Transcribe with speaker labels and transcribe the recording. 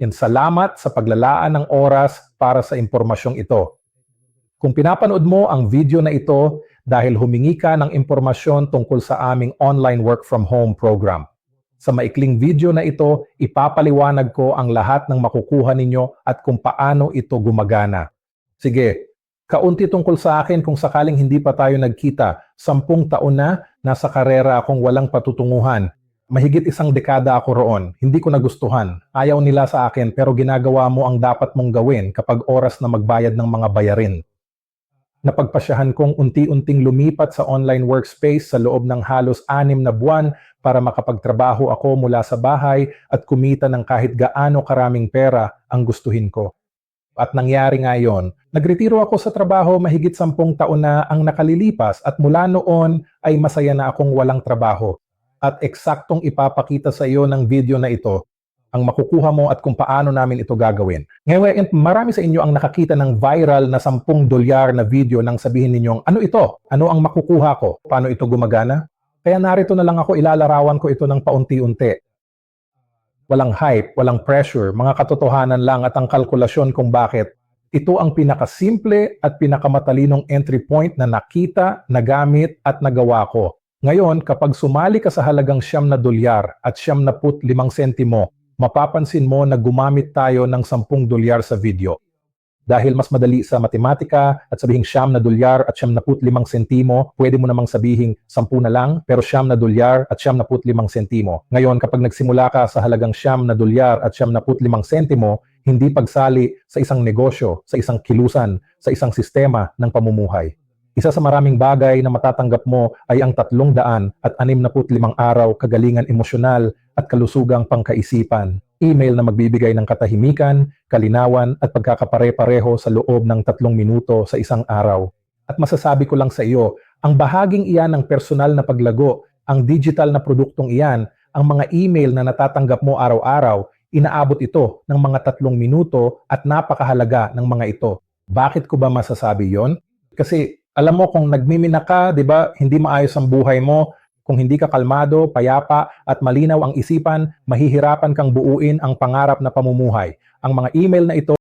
Speaker 1: And salamat sa paglalaan ng oras para sa impormasyong ito. Kung pinapanood mo ang video na ito dahil humingi ka ng impormasyon tungkol sa aming online work from home program. Sa maikling video na ito, ipapaliwanag ko ang lahat ng makukuha ninyo at kung paano ito gumagana. Sige, kaunti tungkol sa akin kung sakaling hindi pa tayo nagkita. 10 taon na, nasa karera akong walang patutunguhan. Mahigit 1 dekada ako roon. Hindi ko nagustuhan. Ayaw nila sa akin pero ginagawa mo ang dapat mong gawin kapag oras na magbayad ng mga bayarin. Napagpasyahan kong unti-unting lumipat sa online workspace sa loob ng halos 6 na buwan para makapagtrabaho ako mula sa bahay at kumita ng kahit gaano karaming pera ang gustuhin ko. At nangyari nga yon. Nagretiro ako sa trabaho mahigit 10 taon na ang nakalilipas at mula noon ay masaya na akong walang trabaho. At eksaktong ipapakita sa iyo ng video na ito ang makukuha mo at kung paano namin ito gagawin. Ngayon, marami sa inyo ang nakakita ng viral na $10 na video nang sabihin ninyong, ano ito? Ano ang makukuha ko? Paano ito gumagana? Kaya narito na lang ako, ilalarawan ko ito ng paunti-unti. Walang hype, walang pressure, mga katotohanan lang at ang kalkulasyon kung bakit. Ito ang pinakasimple at pinakamatalinong entry point na nakita, nagamit at nagawa ko. Ngayon, kapag sumali ka sa halagang $9 at 75 sentimo, mapapansin mo na gumamit tayo ng $10 sa video. Dahil mas madali sa matematika at sabihing $9 at 75 sentimo, pwede mo namang sabihing 10 na lang, pero $9 at 75 sentimo. Ngayon, kapag nagsimula ka sa halagang $9 at 75 sentimo, hindi pagsali sa isang negosyo, sa isang kilusan, sa isang sistema ng pamumuhay. Isa sa maraming bagay na matatanggap mo ay ang 365 araw kagalingan emosyonal at kalusugang pangkaisipan. Email na magbibigay ng katahimikan, kalinawan at pagkakapare-pareho sa loob ng 3 minuto sa isang araw. At masasabi ko lang sa iyo, ang bahaging iyan ng personal na paglago, ang digital na produktong iyan, ang mga email na natatanggap mo araw-araw, inaabot ito ng mga 3 minuto at napakahalaga ng mga ito. Bakit ko ba masasabi yon? Kasi alam mo kung nagmimina ka, 'di ba? Hindi maayos ang buhay mo. Kung hindi ka kalmado, payapa at malinaw ang isipan, mahihirapan kang buuin ang pangarap na pamumuhay. Ang mga email na ito